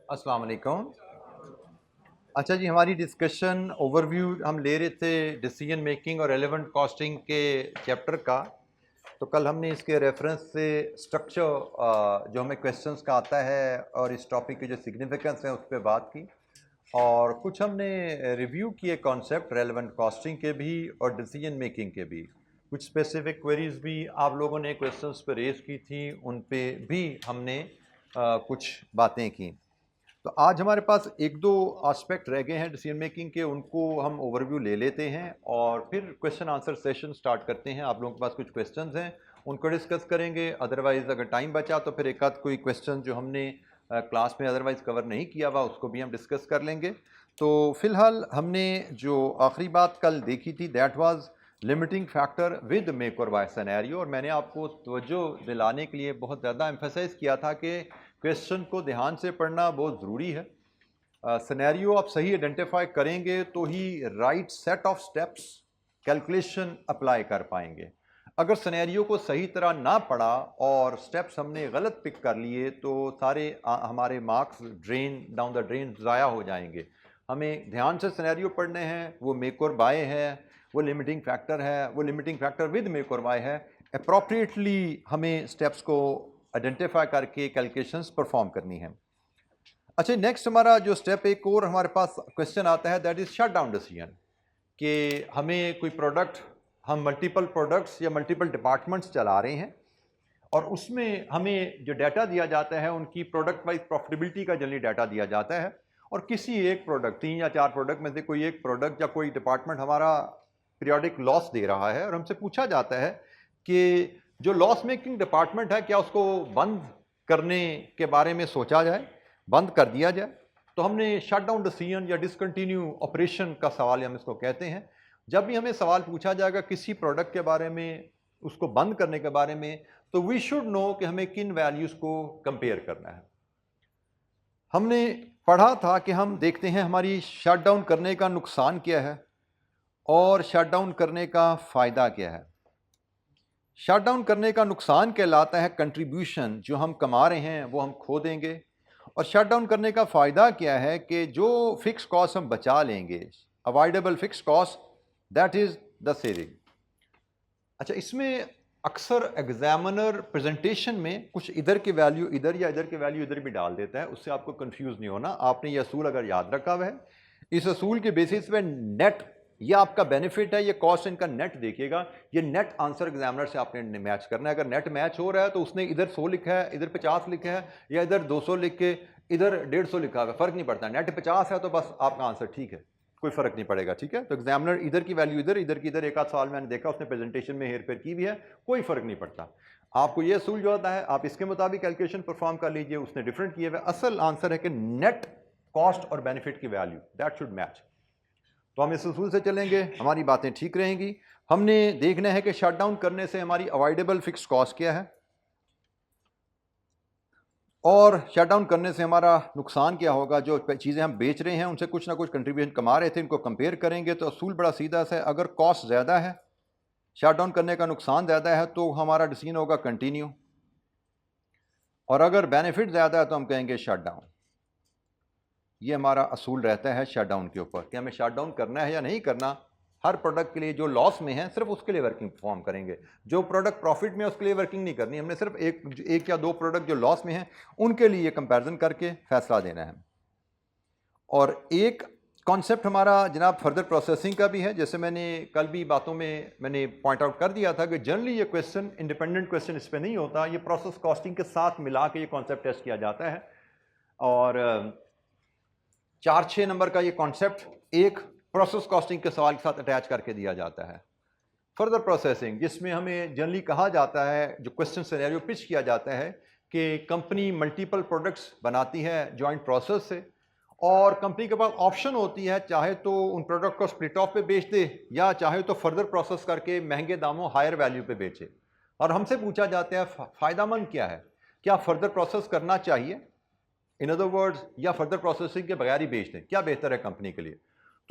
अस्सलाम वालेकुम। अच्छा जी, हमारी डिस्कशन ओवरव्यू हम ले रहे थे डिसीजन मेकिंग और रेलेवेंट कॉस्टिंग के चैप्टर का। तो कल हमने इसके रेफरेंस से स्ट्रक्चर जो हमें क्वेश्चंस का आता है और इस टॉपिक की जो सिग्निफिकेंस है उस पर बात की, और कुछ हमने रिव्यू किए कॉन्सेप्ट रेलेवेंट कॉस्टिंग के भी और डिसीजन मेकिंग के भी। कुछ स्पेसिफिक क्वेरीज भी आप लोगों ने क्वेश्चंस पर रेज की थी, उन पे भी हमने कुछ बातें की। तो आज हमारे पास एक दो एस्पेक्ट रह गए हैं डिसीजन मेकिंग के, उनको हम ओवरव्यू ले लेते हैं और फिर क्वेश्चन आंसर सेशन स्टार्ट करते हैं। आप लोगों के पास कुछ क्वेश्चंस हैं, उनको डिस्कस करेंगे। अदरवाइज अगर टाइम बचा तो फिर एक आध कोई क्वेश्चन जो हमने क्लास में अदरवाइज कवर नहीं किया हुआ उसको भी हम डिस्कस कर लेंगे। तो फिलहाल हमने जो आखिरी बात कल देखी थी that was limiting factor with make और बाय सिनेरियो, और मैंने आपको तवज्जो दिलाने के लिए बहुत ज़्यादा एम्फेसाइज किया था कि क्वेश्चन को ध्यान से पढ़ना बहुत ज़रूरी है। सिनेरियो आप सही आइडेंटिफाई करेंगे तो ही right set of steps calculation apply कर पाएंगे। अगर सिनेरियो को सही तरह ना पढ़ा और स्टेप्स हमने गलत पिक कर लिए तो सारे हमारे marks drain down the drain ज़ाया हो जाएंगे। हमें ध्यान से सिनेरियो पढ़ने हैं, वो मेक और बाय है, वो लिमिटिंग फैक्टर है, वो लिमिटिंग फैक्टर विद मेक और बाय है। अप्रोप्रिएटली हमें स्टेप्स को आइडेंटिफाई करके कैलकुलेशंस परफॉर्म करनी है। अच्छा, नेक्स्ट हमारा जो स्टेप एक और हमारे पास क्वेश्चन आता है that is shut down decision, कि हमें कोई प्रोडक्ट, हम मल्टीपल प्रोडक्ट्स या मल्टीपल डिपार्टमेंट्स चला रहे हैं और उसमें हमें जो डाटा दिया जाता है उनकी प्रोडक्ट वाइज प्रॉफिटेबिलिटी का जनरली डाटा दिया जाता है, और किसी एक प्रोडक्ट, 3 या 4 प्रोडक्ट में से कोई एक प्रोडक्ट या कोई डिपार्टमेंट हमारा पीरियोडिक लॉस दे रहा है और हमसे पूछा जाता है कि जो लॉस मेकिंग डिपार्टमेंट है क्या उसको बंद करने के बारे में सोचा जाए, बंद कर दिया जाए। तो हमने शट डाउन डिसीजन या डिसकंटिन्यू ऑपरेशन का सवाल हम इसको कहते हैं। जब भी हमें सवाल पूछा जाएगा किसी प्रोडक्ट के बारे में, उसको बंद करने के बारे में, तो वी शुड नो कि हमें किन वैल्यूज को कंपेयर करना है। हमने पढ़ा था कि हम देखते हैं हमारी शट डाउन करने का नुकसान क्या है और शट डाउन करने का फ़ायदा क्या है। शट डाउन करने का नुकसान कहलाता है कंट्रीब्यूशन, जो हम कमा रहे हैं वो हम खो देंगे। और शट डाउन करने का फ़ायदा क्या है कि जो फिक्स कॉस्ट हम बचा लेंगे, avoidable fix cost, that is the saving. अच्छा, इसमें अक्सर एग्जामिनर प्रेजेंटेशन में कुछ इधर की वैल्यू इधर या इधर की वैल्यू इधर भी डाल देता है, उससे आपको कंफ्यूज नहीं होना। आपने ये असूल अगर याद रखा हुआ है, इस असूल के बेसिस पे नेट, ये आपका बेनिफिट है, ये कॉस्ट इनका नेट देखिएगा। ये नेट आंसर एग्जामिनर से आपने मैच करना है। अगर नेट मैच हो रहा है तो उसने इधर 100 लिखा है, इधर 50 लिखा है, या इधर 200 लिख के इधर 150 लिखा है, फर्क नहीं पड़ता। नेट 50 है तो बस आपका आंसर ठीक है, कोई फर्क नहीं पड़ेगा। ठीक है, तो एग्जामिनर इधर की वैल्यू इधर, इधर की इधर, एक आध सवाल मैंने देखा उसने प्रेजेंटेशन में हेर फेर की भी है, कोई फर्क नहीं पड़ता। आपको ये असूल जो होता है आप इसके मुताबिक कैलकुलेशन परफॉर्म कर लीजिए। उसने डिफरेंट किए हुए, असल आंसर है कि नेट कॉस्ट और बेनिफिट की वैल्यू दैट शुड मैच। तो हम इस उसूल से चलेंगे, हमारी बातें ठीक रहेंगी। हमने देखना है कि शट डाउन करने से हमारी अवॉइडेबल फिक्स कॉस्ट क्या है और शट डाउन करने से हमारा नुकसान क्या होगा। जो चीज़ें हम बेच रहे हैं उनसे कुछ ना कुछ कंट्रीब्यूशन कमा रहे थे, इनको कंपेयर करेंगे तो असूल बड़ा सीधा सा है। अगर कॉस्ट ज़्यादा है, शट डाउन करने का नुकसान ज़्यादा है, तो हमारा डिसीजन होगा कंटिन्यू, और अगर बेनिफिट ज़्यादा है तो हम कहेंगे शट डाउन। ये हमारा असूल रहता है शट डाउन के ऊपर कि हमें शट डाउन करना है या नहीं करना। हर प्रोडक्ट के लिए जो लॉस में है सिर्फ उसके लिए वर्किंग परफॉर्म करेंगे, जो प्रोडक्ट प्रॉफिट में है उसके लिए वर्किंग नहीं करनी। हमने सिर्फ एक या दो प्रोडक्ट जो लॉस में हैं उनके लिए कंपैरिजन करके फैसला देना है। और एक कॉन्सेप्ट हमारा जनाब फर्दर प्रोसेसिंग का भी है, जैसे मैंने कल भी बातों में मैंने पॉइंट आउट कर दिया था कि जनरली ये क्वेश्चन इंडिपेंडेंट क्वेश्चन इस पर नहीं होता, ये प्रोसेस कॉस्टिंग के साथ मिला के ये कॉन्सेप्ट टेस्ट किया जाता है। और 4-6 नंबर का ये कॉन्सेप्ट एक प्रोसेस कॉस्टिंग के सवाल के साथ अटैच करके दिया जाता है। फर्दर प्रोसेसिंग, जिसमें हमें जनरली कहा जाता है, जो क्वेश्चन सिनेरियो पिच किया जाता है कि कंपनी मल्टीपल प्रोडक्ट्स बनाती है जॉइंट प्रोसेस से, और कंपनी के पास ऑप्शन होती है चाहे तो उन प्रोडक्ट को स्प्लिट ऑफ पे बेच दे या चाहे तो फर्दर प्रोसेस करके महंगे दामों हायर वैल्यू पे बेचे। और हमसे पूछा जाता है फ़ायदामंद क्या है, क्या फर्दर प्रोसेस करना चाहिए, इन अदर वर्ड्स, या फर्दर प्रोसेसिंग के बगैर ही बेच दें, क्या बेहतर है कंपनी के लिए।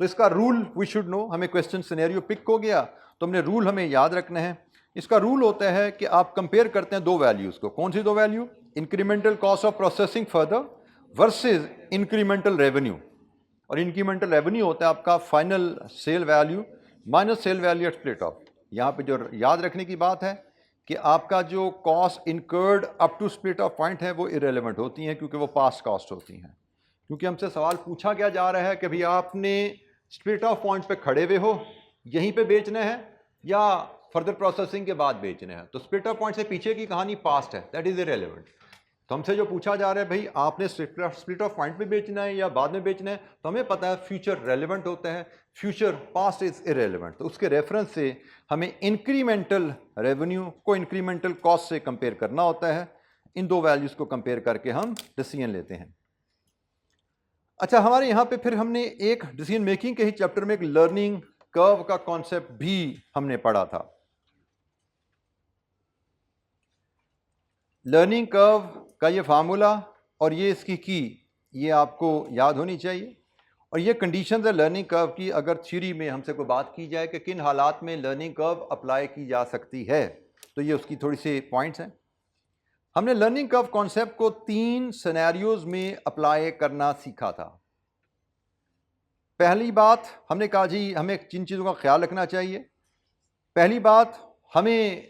तो इसका रूल वी शुड नो। हमें क्वेश्चन सिनेरियो पिक हो गया तो हमने रूल हमें याद रखना है। इसका रूल होता है कि आप कंपेयर करते हैं दो वैल्यूज़ को। कौन सी दो value? Incremental cost of processing further versus incremental revenue, और इंक्रीमेंटल रेवेन्यू होता है आपका final sale value minus sale value at split off. यहाँ पे जो याद रखने की बात है कि आपका जो cost incurred up to split off point है वो इरेलेवेंट होती हैं, क्योंकि वो पास्ट कॉस्ट होती हैं। क्योंकि हमसे सवाल पूछा क्या जा रहा है कि भाई आपने स्प्लिट ऑफ पॉइंट पे खड़े हुए हो, यहीं पे बेचना है या फर्दर प्रोसेसिंग के बाद बेचना है, तो स्प्लिट ऑफ पॉइंट से पीछे की कहानी पास्ट है, दैट इज इरेलेवेंट। तो हमसे जो पूछा जा रहा है भाई आपने स्प्लिट ऑफ पॉइंट पे बेचना है या बाद में बेचना है, तो हमें पता है फ्यूचर रेलेवेंट होता है, फ्यूचर पास्ट इज इरेलेवेंट। तो उसके रेफरेंस से हमें इंक्रीमेंटल रेवेन्यू को इंक्रीमेंटल कॉस्ट से कंपेयर करना होता है। इन दो वैल्यूज को कंपेयर करके हम डिसीजन लेते हैं। अच्छा, हमारे यहाँ पे फिर हमने एक डिसीजन मेकिंग के ही चैप्टर में एक लर्निंग कर्व का कॉन्सेप्ट भी हमने पढ़ा था। लर्निंग कर्व का ये फार्मूला और ये इसकी की ये आपको याद होनी चाहिए। और ये कंडीशंस है लर्निंग कर्व की। अगर थ्योरी में हमसे कोई बात की जाए कि किन हालात में लर्निंग कर्व अप्लाई की जा सकती है, तो ये उसकी थोड़ी सी पॉइंट्स हैं। हमने लर्निंग कर्व कॉन्सेप्ट को 3 सिनेरियोज में अप्लाई करना सीखा था। पहली बात हमने कहा जी हमें जिन चीज़ों का ख्याल रखना चाहिए, पहली बात हमें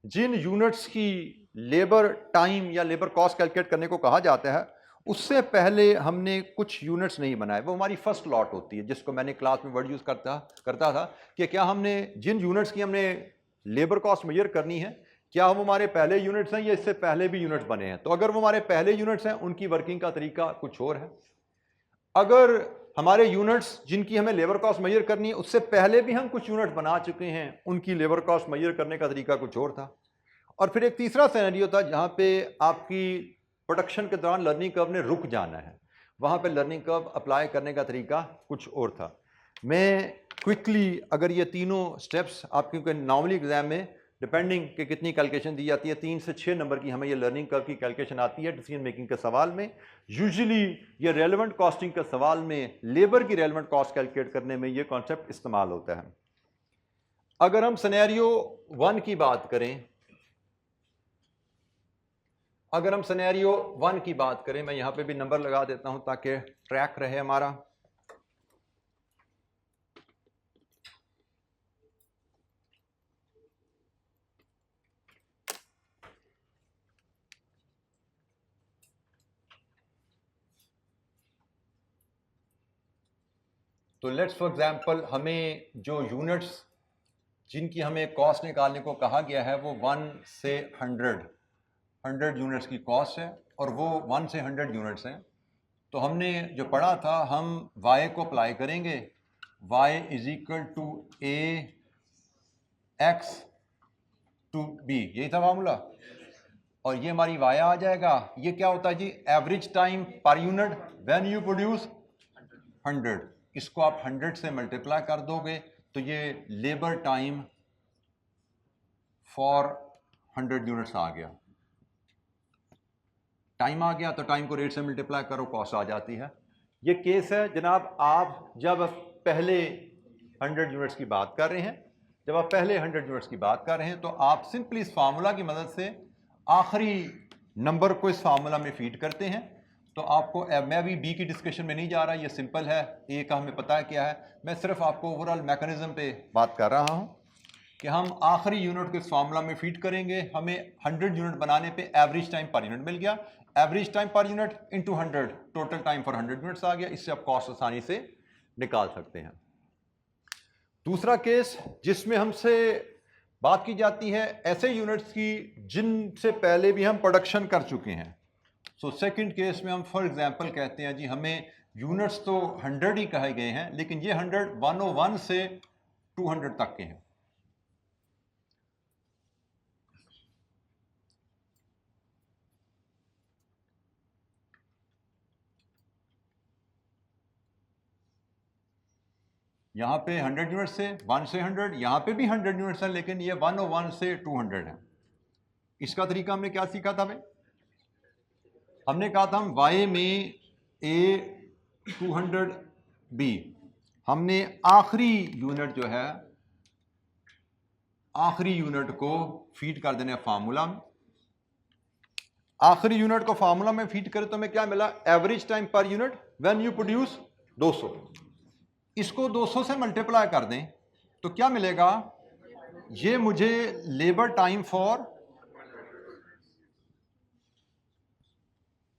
जिन यूनिट्स की लेबर टाइम या लेबर कॉस्ट कैलकुलेट करने को कहा जाता है, उससे पहले हमने कुछ यूनिट्स नहीं बनाए। वो हमारी फर्स्ट लॉट होती है, जिसको मैंने क्लास में वर्ड यूज़ करता था कि क्या हमने जिन यूनिट्स की हमने लेबर कॉस्ट मेजर करनी है, क्या वो हमारे पहले यूनिट्स हैं या इससे पहले भी यूनिट्स बने हैं। तो अगर वो हमारे पहले यूनिट्स हैं, उनकी वर्किंग का तरीका कुछ और है। अगर हमारे यूनिट्स जिनकी हमें लेबर कॉस्ट मेजर करनी है, उससे पहले भी हम कुछ यूनिट्स बना चुके हैं, उनकी लेबर कॉस्ट मेजर करने का तरीका कुछ और था। और फिर एक तीसरा सिनेरियो था जहाँ पे आपकी प्रोडक्शन के दौरान लर्निंग कर्व ने रुक जाना है, वहाँ पे लर्निंग कर्व अप्लाई करने का तरीका कुछ और था। मैं क्विकली अगर ये तीनों स्टेप्स आप, क्योंकि नॉर्मली एग्जाम में डिपेंडिंग कि कितनी कैलकुलेशन दी जाती है, 3 से 6 नंबर की हमें ये लर्निंग कर्व की कैलकुलेशन आती है डिसीजन मेकिंग के सवाल में। यूजुअली ये रेलेवेंट कॉस्टिंग के सवाल में लेबर की रेलेवेंट कॉस्ट कैलकुलेट करने में ये कॉन्सेप्ट इस्तेमाल होता है। अगर हम सिनेरियो 1 की बात करें, मैं यहां पे भी नंबर लगा देता हूं ताकि ट्रैक रहे हमारा। तो लेट्स फॉर एग्जांपल हमें जो यूनिट्स जिनकी हमें कॉस्ट निकालने को कहा गया है वो 1 से 100 यूनिट्स की कॉस्ट है, और वो 1 से 100 यूनिट्स हैं। तो हमने जो पढ़ा था, हम y को अप्लाई करेंगे, y is equal to a x to b, यही था मामला। और ये हमारी y आ जाएगा। ये क्या होता है जी, average time per unit when you produce 100। इसको आप 100 से मल्टीप्लाई कर दोगे तो ये लेबर टाइम फॉर 100 यूनिट्स आ गया। टाइम आ गया तो टाइम को रेट से मल्टीप्लाई करो, कॉस्ट आ जाती है। ये केस है जनाब, आप जब पहले 100 यूनिट्स की बात कर रहे हैं, तो आप सिंपली इस फार्मूला की मदद से आखिरी नंबर को इस फार्मूला में फीड करते हैं। तो आपको, मैं अभी बी की डिस्कशन में नहीं जा रहा, ये सिंपल है, ए का हमें पता है क्या है। मैं सिर्फ आपको ओवरऑल मैकेनिज्म पे बात कर रहा हूँ कि हम आखिरी यूनिट को इस फार्मूला में फीड करेंगे। हमें 100 यूनिट बनाने पे एवरेज टाइम पर यूनिट मिल गया, average time per unit into 100, total time for 100 units आ गया। इससे आप कॉस्ट आसानी से निकाल सकते हैं। दूसरा केस जिसमें हमसे बात की जाती है ऐसे यूनिट्स की जिनसे पहले भी हम प्रोडक्शन कर चुके हैं। सो सेकंड केस में हम फॉर एग्जांपल कहते हैं जी हमें यूनिट्स तो 100 ही कहे गए हैं, लेकिन ये 101 से 200 तक के हैं। यहाँ पे 100 यूनिट से 1 से 100, यहाँ पे भी 100 यूनिट्स हैं, लेकिन ये 101 से 200 है। इसका तरीका हमने क्या सीखा था भाई? हमने कहा था हम y में a 200 b, हमने आखिरी यूनिट जो है, आखिरी यूनिट को फीड कर देना है फार्मूला में। आखिरी यूनिट को फार्मूला में फीड करें तो हमें क्या मिला, average time per unit when you produce 200। इसको 200 से मल्टीप्लाई कर दें तो क्या मिलेगा, ये मुझे लेबर टाइम फॉर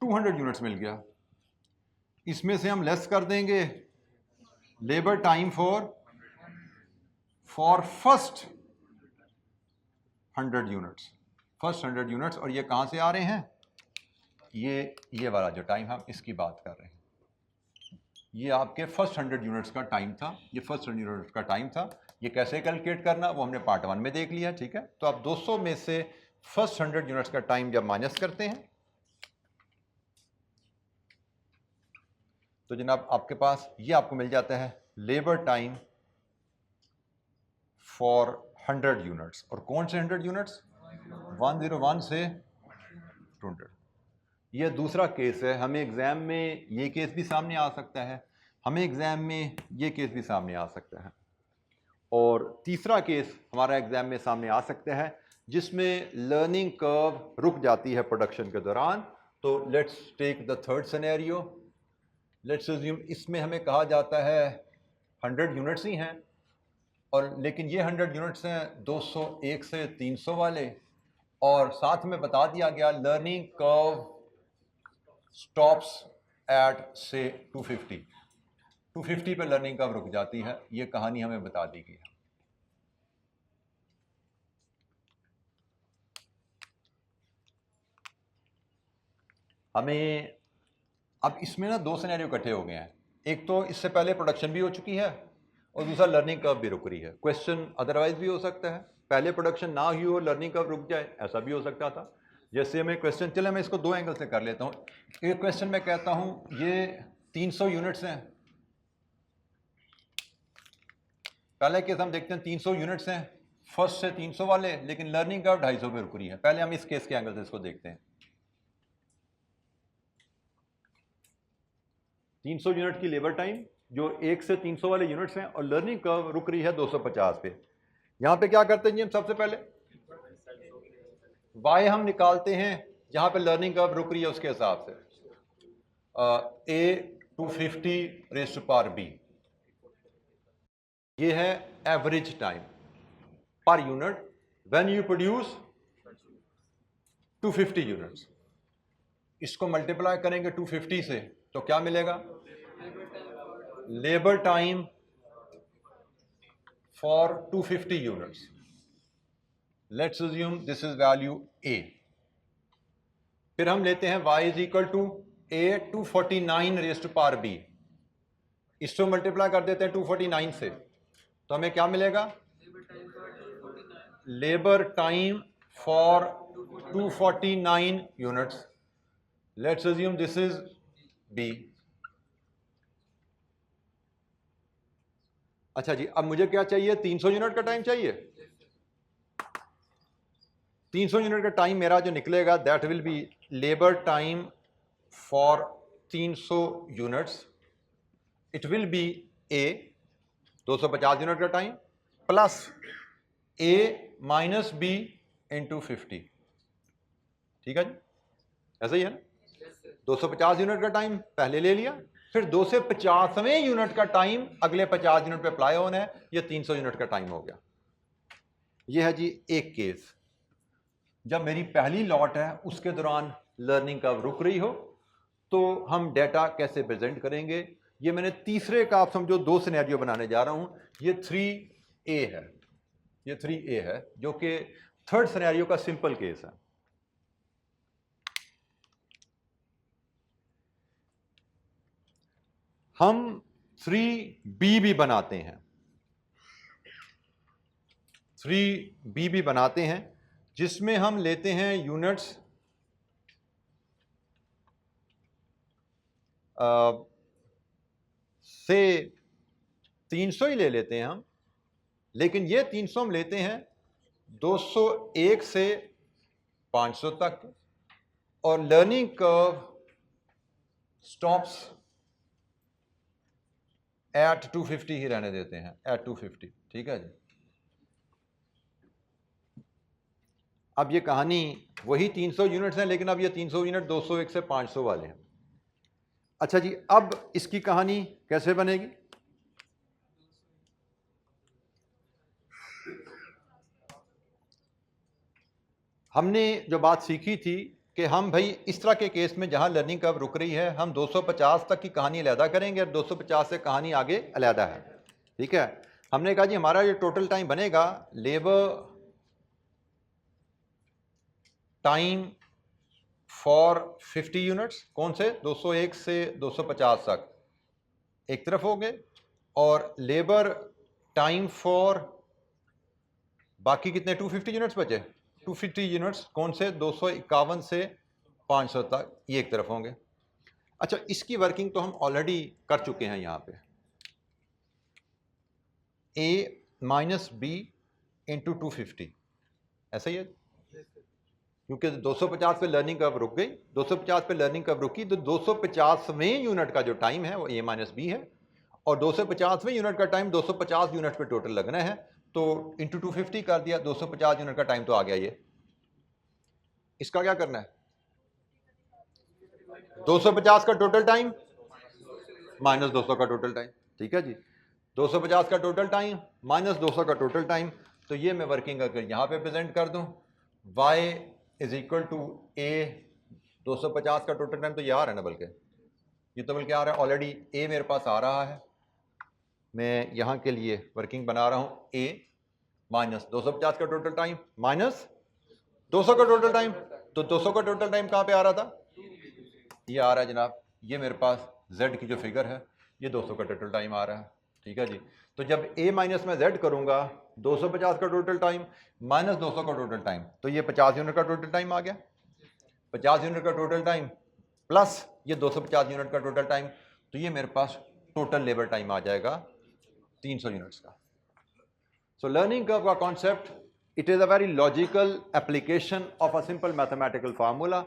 200 यूनिट्स मिल गया। इसमें से हम लेस कर देंगे labour time for first 100 units, first 100 units. और ये कहां से आ रहे हैं, ये वाला जो टाइम हम इसकी बात कर रहे हैं, ये आपके फर्स्ट 100 यूनिट्स का टाइम था, ये फर्स्ट 100 यूनिट्स का टाइम था। ये कैसे कैलकुलेट करना वो हमने पार्ट 1 में देख लिया, ठीक है। तो आप 200 में से फर्स्ट 100 यूनिट्स का टाइम जब माइनस करते हैं तो जनाब आपके पास ये आपको मिल जाता है लेबर टाइम फॉर 100 यूनिट्स। और कौन से 100 यूनिट्स, 101 से 200। ये दूसरा केस है, हमें एग्जाम में ये केस भी सामने आ सकता है, हमें एग्जाम में ये केस भी सामने आ सकता है। और तीसरा केस हमारा एग्जाम में सामने आ सकता है जिसमें लर्निंग कर्व रुक जाती है प्रोडक्शन के दौरान। तो let's take the third scenario. Let's assume इसमें हमें कहा जाता है 100 यूनिट्स ही हैं, और लेकिन ये 100 यूनिट्स हैं 201 से 300 वाले, और साथ में बता दिया गया लर्निंग कर्व स्टॉप्स एट से 250 पे लर्निंग कर्व रुक जाती है। ये कहानी हमें बता दी गई है। हमें अब इसमें ना दो सिनेरियो इकट्ठे हो गए हैं, एक तो इससे पहले प्रोडक्शन भी हो चुकी है और दूसरा लर्निंग कर्व भी रुक रही है। क्वेश्चन अदरवाइज भी हो सकता है, पहले प्रोडक्शन ना हुई हो लर्निंग कर्व रुक जाए, ऐसा भी हो सकता था। जैसे हमें क्वेश्चन, चले मैं इसको दो एंगल से कर लेता हूँ। एक क्वेश्चन में कहता हूँ ये 300 यूनिट्स हैं, पहले केस हम देखते हैं 300 यूनिट्स हैं फर्स्ट से 300 वाले, लेकिन लर्निंग कर्व 250 पे रुक रही है। पहले हम इस केस के एंगल से इसको देखते हैं। 300 यूनिट की लेबर टाइम जो 1 से 300 वाले यूनिट्स हैं, और लर्निंग कर्व रुक रही है 250 पे। यहां पे क्या करते हैं जी हम, सबसे पहले y हम निकालते हैं जहां पे लर्निंग कर्व रुक रही है उसके हिसाब से, a 250 raise to power b, ये है average time per unit when you produce 250 units. इसको मल्टीप्लाई करेंगे 250 से तो क्या मिलेगा, labour time for 250 units. Let's assume this is value a। फिर हम लेते हैं y is equal to a 249 raise to power b, इसको मल्टीप्लाई कर देते हैं 249 से तो हमें क्या मिलेगा, labour time for 249 units. Let's assume this is b। अच्छा जी, अब मुझे क्या चाहिए, 300 यूनिट का टाइम चाहिए। 300 यूनिट का टाइम मेरा जो निकलेगा that will be labour time for 300 units, it will be a 250 unit का time plus a minus b into 50। ठीक है जी, ऐसा ही है ना। 250 यूनिट का टाइम पहले ले लिया, फिर 2 से 50वें यूनिट का टाइम अगले 50 यूनिट पे अप्लाई होना है, ये 300 यूनिट का टाइम हो गया। ये है जी एक केस जब मेरी पहली लॉट है उसके दौरान लर्निंग कर्व रुक रही हो, तो हम डेटा कैसे प्रेजेंट करेंगे। ये मैंने तीसरे का आप समझो 2 सिनेरियो बनाने जा रहा हूं। ये 3A है, ये 3A है जो कि थर्ड सिनेरियो का सिंपल केस है। हम 3B भी बनाते हैं, 3B भी बनाते हैं जिसमें हम लेते हैं यूनिट्स से 300 ही ले लेते हैं हम, लेकिन ये 300 हम लेते हैं 201 से 500 तक, और लर्निंग कर्व स्टॉप्स एट 250 ही रहने देते हैं, एट 250। ठीक है जी। अब ये कहानी वही 300 यूनिट्स हैं, लेकिन अब ये 300 यूनिट 201 से 500 वाले हैं। अच्छा जी, अब इसकी कहानी कैसे बनेगी? हमने जो बात सीखी थी कि हम भाई इस तरह के केस में जहां लर्निंग कर्व रुक रही है, हम 250 तक की कहानी अलहदा करेंगे और 250 से कहानी आगे अलहदा है। ठीक है, हमने कहा जी हमारा जो टोटल टाइम बनेगा, लेबर टाइम फॉर 50 यूनिट्स, कौन से 201 से 250 तक एक तरफ हो गए, और लेबर टाइम फॉर बाकी कितने 250 यूनिट्स बचे, 250 यूनिट्स कौन से 251 से 500 तक, ये एक तरफ होंगे। अच्छा, इसकी वर्किंग तो हम ऑलरेडी कर चुके हैं यहाँ पे, ए माइनस बी इंटू 250, ऐसा ही है, क्योंकि 250 पे लर्निंग कर्व रुक गई, 250 पे लर्निंग कर्व रुकी, तो 250वें यूनिट का जो टाइम है वो ए माइनस बी है, और 250वें यूनिट का टाइम 250 यूनिट पे टोटल लगना है, तो इंटू 250 कर दिया, 250 यूनिट का टाइम तो आ गया ये। इसका क्या करना है, 250 का टोटल टाइम माइनस 200 का टोटल टाइम। ठीक है जी, 250 का टोटल टाइम माइनस 200 का टोटल टाइम, तो ये मैं वर्किंग अगर यहाँ पे प्रेजेंट कर दूँ, y इज इक्वल टू ए, 250 का टोटल टाइम तो ये आ रहा है ना, बल्कि ये तो बल्कि आ रहा है ऑलरेडी, ए मेरे पास आ रहा है, मैं यहाँ के लिए वर्किंग बना रहा हूँ, ए माइनस 250 का टोटल टाइम माइनस 200 का टोटल टाइम, तो 200 का टोटल टाइम कहाँ पे आ रहा था, ये आ रहा है जनाब, ये मेरे पास z की जो फिगर है ये 200 का टोटल टाइम आ रहा है। ठीक है जी, तो जब a माइनस में z करूंगा 250 का टोटल टाइम माइनस 200 का टोटल टाइम, तो ये 50 यूनिट का टोटल टाइम आ गया, 50 यूनिट का टोटल टाइम प्लस ये 250 यूनिट का टोटल टाइम, तो ये मेरे पास टोटल लेबर टाइम आ जाएगा 300 यूनिट्स का। सो लर्निंग कर्व का concept, it is a very logical application of a simple mathematical formula.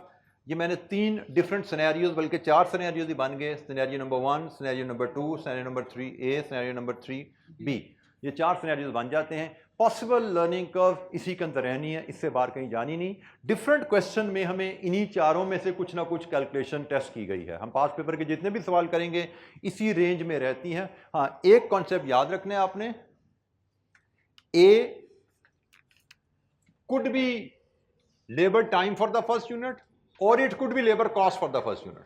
ये मैंने 3 डिफरेंट सिनेरियोज, बल्कि 4 सिनेरियोज ही बन गए, scenario number 1, scenario number 2, scenario number 3A, scenario number 3B, ये 4 scenarios बन जाते हैं। पॉसिबल लर्निंग कर्व इसी के अंदर रहनी है, इससे बाहर कहीं जानी नहीं। डिफरेंट क्वेश्चन में हमें इन्हीं चारों में से कुछ ना कुछ कैलकुलेशन टेस्ट की गई है, हम पास पेपर के जितने भी सवाल करेंगे इसी रेंज में रहती हैं। हाँ, एक कॉन्सेप्ट याद रखना है आपने, A could be labor time for the first unit or it could be labor cost for the first unit।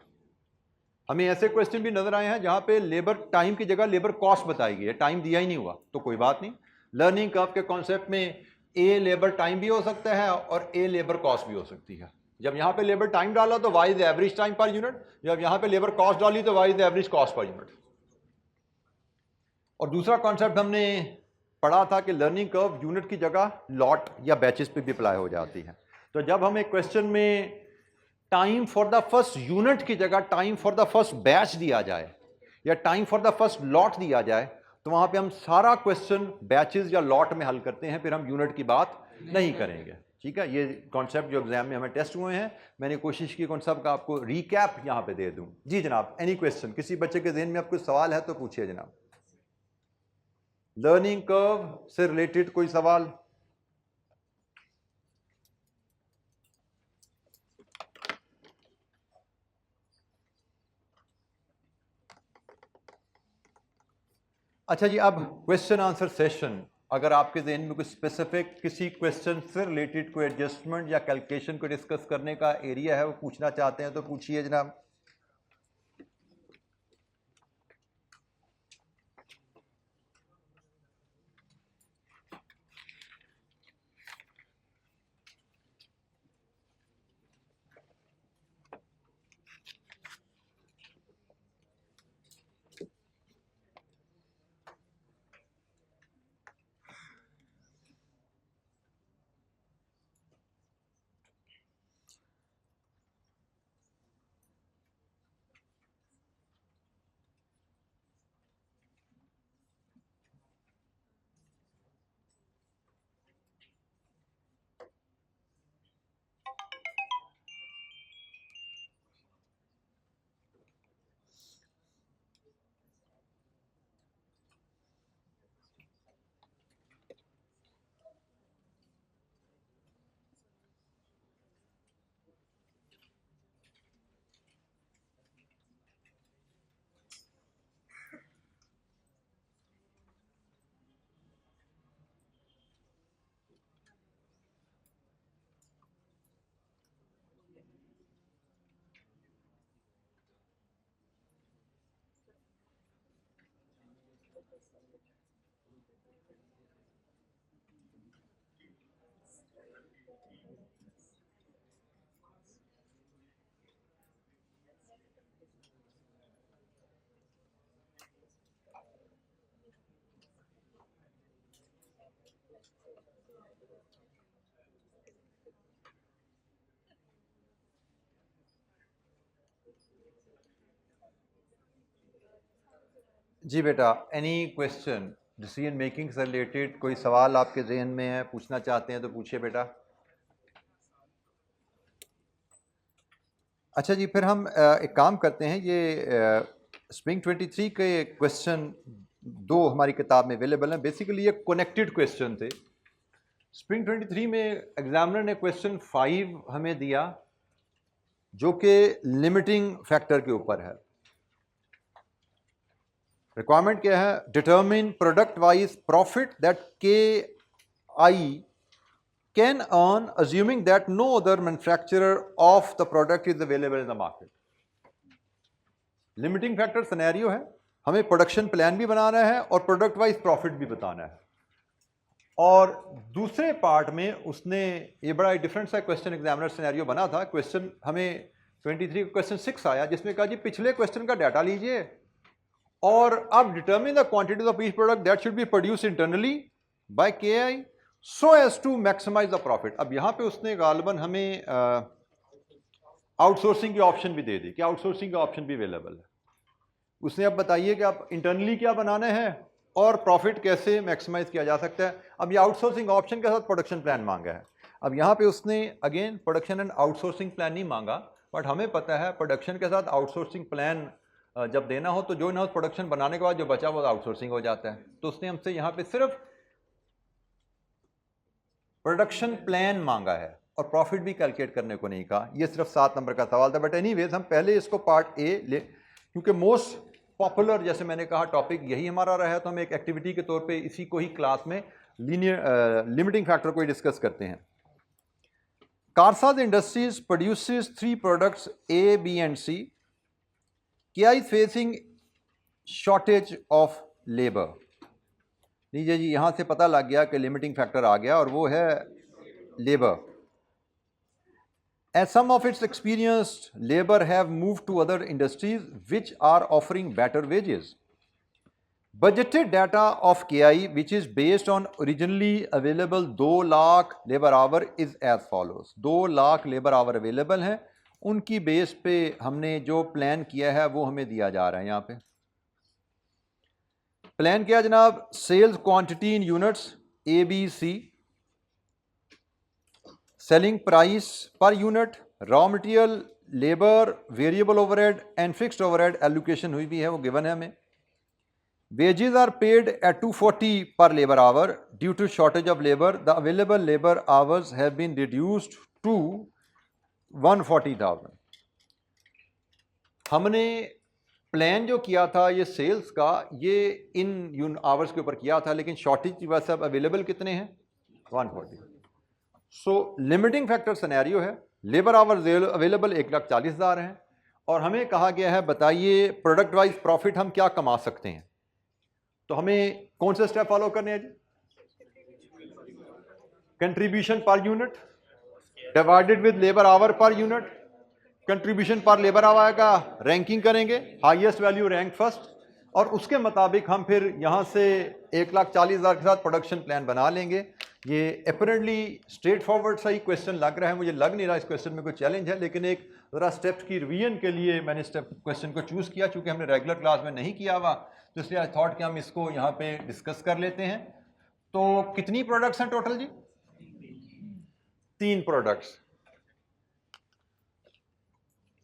हमें ऐसे क्वेश्चन भी नजर आए हैं जहां पे लेबर टाइम की जगह लेबर कॉस्ट बताई गई है, टाइम दिया ही नहीं हुआ, तो कोई बात नहीं। लर्निंग कर्व के कॉन्सेप्ट में ए लेबर टाइम भी हो सकता है और ए लेबर कॉस्ट भी हो सकती है। जब यहां पे लेबर टाइम डाला तो y is average time per unit, जब यहां पे लेबर कॉस्ट डाली तो y is average cost per unit. और दूसरा कॉन्सेप्ट हमने पढ़ा था कि लर्निंग कर्व यूनिट की जगह लॉट या बैचेस पे भी अप्लाई हो जाती है। तो जब हम एक क्वेश्चन में time for the first unit की जगह time for the first batch दिया जाए या time for the first lot दिया जाए, तो वहां पे हम सारा क्वेश्चन बैचेस या लॉट में हल करते हैं, फिर हम यूनिट की बात नहीं करेंगे। ठीक है, ये कॉन्सेप्ट जो एग्जाम में हमें टेस्ट हुए हैं, मैंने कोशिश की कॉन्सेप्ट का आपको रिकैप यहां पे दे दूं। जी जनाब, एनी क्वेश्चन, किसी बच्चे के जहन में आपको सवाल है तो पूछिए जनाब। लर्निंग कर्व से रिलेटेड कोई सवाल? अच्छा जी, अब क्वेश्चन आंसर सेशन, अगर आपके जहन में कोई स्पेसिफिक किसी क्वेश्चन से रिलेटेड कोई एडजस्टमेंट या कैलकुलेशन को डिस्कस करने का एरिया है, वो पूछना चाहते हैं तो पूछिए जनाब। जी बेटा, एनी क्वेश्चन डिसीजन मेकिंग से रिलेटेड, कोई सवाल आपके जहन में है, पूछना चाहते हैं तो पूछिए बेटा। अच्छा जी, फिर हम एक काम करते हैं, ये स्प्रिंग 23 के क्वेश्चन दो हमारी किताब में अवेलेबल हैं। बेसिकली ये कनेक्टेड क्वेश्चन थे। स्प्रिंग 23 में एग्जामिनर ने क्वेश्चन 5 हमें दिया जो कि लिमिटिंग फैक्टर के ऊपर है। रिक्वायरमेंट क्या है? Determine product wise profit that के I can earn assuming that no other manufacturer of the product is available in the market. Limiting factor scenario है, हमें प्रोडक्शन प्लान भी बनाना है और प्रोडक्ट वाइज प्रॉफिट भी बताना है। और दूसरे पार्ट में उसने, ये बड़ा डिफरेंट सा क्वेश्चन एग्जामिनर सिनेरियो बना था। क्वेश्चन हमें 23 क्वेश्चन 6 आया जिसमें कहा जी पिछले क्वेश्चन का डाटा लीजिए और अब determine the quantity of each product that should be produce internally by KI so as to maximise the profit. अब यहां पे उसने गालिबन हमें आउटसोर्सिंग की ऑप्शन भी दे दी कि आउटसोर्सिंग का ऑप्शन भी अवेलेबल है। उसने अब बताइए कि आप इंटरनली क्या बनाना है और प्रॉफिट कैसे मैक्सिमाइज किया जा सकता है। अब ये आउटसोर्सिंग ऑप्शन के साथ प्रोडक्शन प्लान मांगा है। अब यहाँ पे उसने again production and outsourcing plan नहीं मांगा, बट हमें पता है प्रोडक्शन के साथ आउटसोर्सिंग प्लान जब देना हो तो जो इन हाउस प्रोडक्शन बनाने के बाद जो बचा वो आउटसोर्सिंग हो जाता है। तो उसने हमसे यहाँ पे सिर्फ प्रोडक्शन प्लान मांगा है और प्रॉफिट भी कैलकुलेट करने को नहीं कहा। ये सिर्फ 7 नंबर का सवाल था, बट एनीवेज हम पहले इसको पार्ट ए ले, क्योंकि मोस्ट पॉपुलर जैसे मैंने कहा टॉपिक यही हमारा रहा है, तो हम एक एक्टिविटी के तौर पे इसी को ही क्लास में लीनियर लिमिटिंग फैक्टर को ही डिस्कस करते हैं। Karsaz industries produces 3 products A, B and C. KI is facing shortage of labour. लीजिए जी, यहां से पता लग गया कि लिमिटिंग फैक्टर आ गया और वो है labour. As some of its experienced labor have moved to other industries which are offering better wages. Budgeted data of KI, which is based on originally available 2 lakh labour our, is as follows. 2 lakh labour our available हैं, उनकी base पे हमने जो plan किया है वो हमें दिया जा रहा है। यहाँ पे प्लान किया जनाब, sales quantity in units A B C, selling price per unit, raw material, labour, variable overhead and fixed overhead allocation हुई भी है, वो गिवन है हमें। Wages are paid at 240 per labour hour due to shortage of labour. The available labour hours have been reduced to 140,000। हमने plan जो किया था ये सेल्स का, ये इन आवर्स के ऊपर किया था, लेकिन शॉर्टेज की वजह से अब अवेलेबल कितने हैं? 140। सो लिमिटिंग फैक्टर सिनेरियो है, लेबर आवर अवेलेबल 1,40,000 हैं और हमें कहा गया है बताइए प्रोडक्ट वाइज प्रॉफिट हम क्या कमा सकते हैं। तो हमें कौन से स्टेप फॉलो करने हैं जी? Contribution per unit divided with labour hour per unit. Contribution per labour hour का रैंकिंग करेंगे, हाईएस्ट वैल्यू रैंक फर्स्ट, और उसके मुताबिक हम फिर यहाँ से 1,40,000 के साथ प्रोडक्शन प्लान बना लेंगे। ये अपरेंटली स्ट्रेट फॉरवर्ड सा ही क्वेश्चन लग रहा है, मुझे लग नहीं रहा इस क्वेश्चन में कोई चैलेंज है, लेकिन एक ज़रा स्टेप्स की रिवीजन के लिए मैंने स्टेप क्वेश्चन को चूज़ किया। चूँकि हमने रेगुलर क्लास में नहीं किया हुआ तो इसलिए आई थॉट कि हम इसको यहाँ पे डिस्कस कर लेते हैं। तो कितनी प्रोडक्ट्स हैं टोटल जी? 3 products,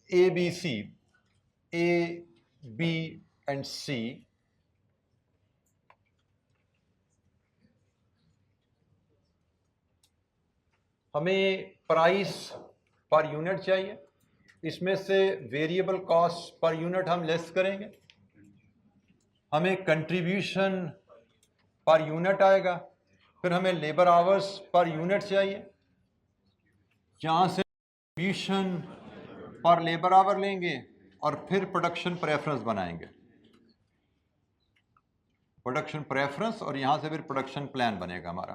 A B C, A B and C. हमें प्राइस पर यूनिट चाहिए, इसमें से वेरिएबल कॉस्ट पर यूनिट हम लेस करेंगे। हमें कंट्रीब्यूशन पर यूनिट आएगा, फिर हमें लेबर आवर्स पर यूनिट चाहिए, जहाँ से कंट्रीब्यूशन पर लेबर आवर लेंगे और फिर प्रोडक्शन प्रेफरेंस बनाएंगे। प्रोडक्शन प्रेफरेंस और यहाँ से फिर प्रोडक्शन प्लान बनेगा हमारा,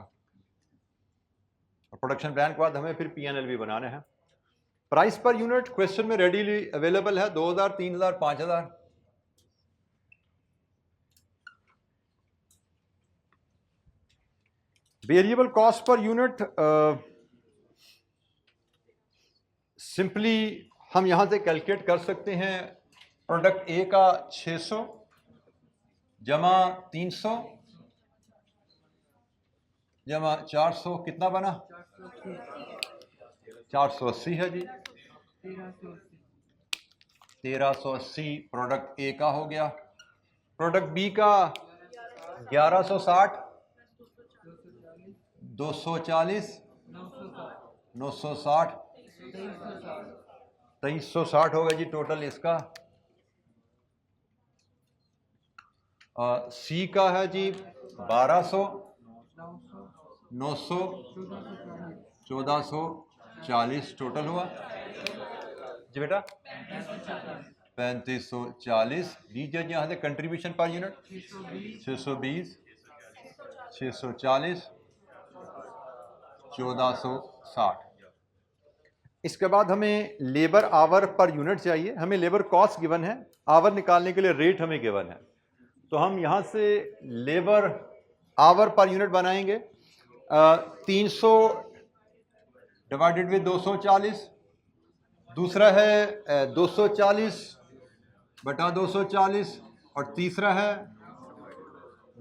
और प्रोडक्शन प्लान के बाद हमें फिर P&L भी बनाने हैं। प्राइस पर यूनिट क्वेश्चन में रेडीली अवेलेबल है, 2000, 3000, 5000। Variable cost per unit simply हम यहां से कैलकुलेट कर सकते हैं। प्रोडक्ट ए का 600 जमा 300 जमा 400 कितना बना? 480 है जी। 1380 प्रोडक्ट ए का हो गया। प्रोडक्ट बी का 1160, 240, 960, 2360 होगा जी टोटल इसका। सी का है जी 1200, 900, 1440 टोटल हुआ जी बेटा। 3540 लीजिए जी यहाँ से कंट्रीब्यूशन पर यूनिट 620, 640, 1460। इसके बाद हमें लेबर आवर पर यूनिट चाहिए। हमें लेबर कॉस्ट गिवन है, आवर निकालने के लिए रेट हमें गिवन है। तो हम यहाँ से लेबर आवर पर यूनिट बनाएंगे। 300 डिवाइडेड विद 240, दूसरा है 240 बटा 240, और तीसरा है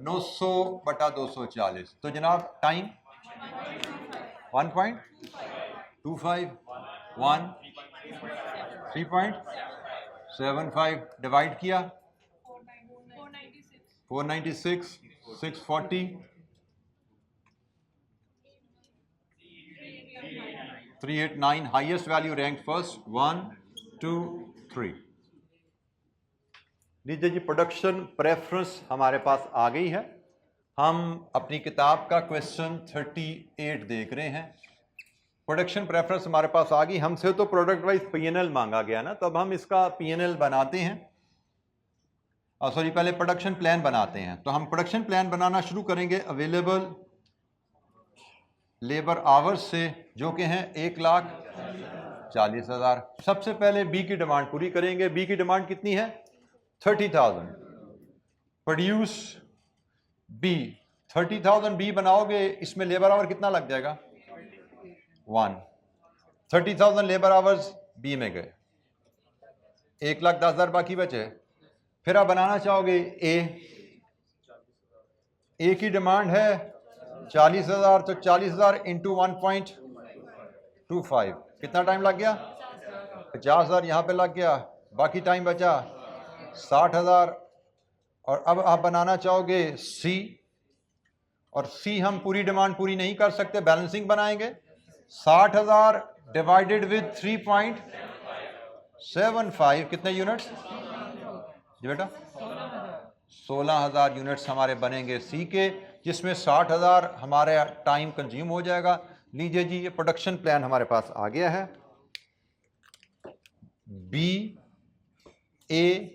900 बटा 240। तो जनाब टाइम 1.25, 1, 3.75 डिवाइड किया 496, 640, 389। Highest value rank first 1, 2, 3। लीजिए जी प्रोडक्शन प्रेफरेंस हमारे पास आ गई है। हम अपनी किताब का क्वेश्चन 38 देख रहे हैं। प्रोडक्शन प्रेफरेंस हमारे पास आ गई। हमसे तो प्रोडक्ट वाइज P&L मांगा गया ना, तो अब हम इसका P&L बनाते हैं। सॉरी, पहले प्रोडक्शन प्लान बनाते हैं। तो हम प्रोडक्शन प्लान बनाना शुरू करेंगे अवेलेबल लेबर आवर्स से, जो कि हैं 1,40,000। सबसे पहले बी की डिमांड पूरी करेंगे। बी की डिमांड कितनी है? 30,000। प्रोड्यूस बी 30,000 बी बनाओगे, इसमें लेबर आवर कितना लग जाएगा? 1। 30,000 लेबर आवर्स बी में गए, 1,10,000 बाकी बचे। फिर आप बनाना चाहोगे ए की डिमांड है 40,000, तो 40,000 इंटू 1.25 कितना टाइम लग गया? 50,000 यहाँ पे लग गया, बाकी टाइम बचा 60,000। और अब आप बनाना चाहोगे सी, और सी हम पूरी डिमांड पूरी नहीं कर सकते, बैलेंसिंग बनाएंगे। 60,000 डिवाइडेड विद 3.75 कितने यूनिट्स जी बेटा? 16,000 यूनिट्स हमारे बनेंगे सी के, जिसमें 60,000 हमारे टाइम कंज्यूम हो जाएगा। लीजिए जी ये प्रोडक्शन प्लान हमारे पास आ गया है। बी, ए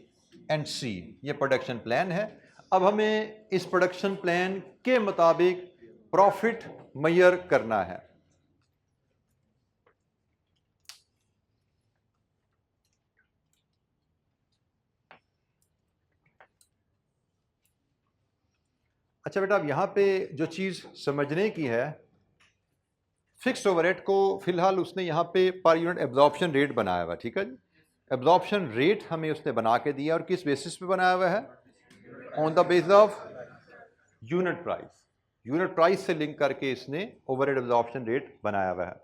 एंड सी ये प्रोडक्शन प्लान है। अब हमें इस प्रोडक्शन प्लान के मुताबिक प्रॉफिट मेजर करना है। अच्छा बेटा, अब यहाँ पे जो चीज़ समझने की है, फिक्स्ड ओवरहेड को फिलहाल उसने यहाँ पे पर यूनिट एब्जॉर्प्शन रेट बनाया हुआ, ठीक है जी। एब्जॉर्प्शन रेट हमें उसने बना के दिया, और किस बेसिस पे बनाया हुआ है? On the base of unit price. Unit price से लिंक करके इसने ओवरहेड एब्जॉर्प्शन रेट बनाया हुआ है।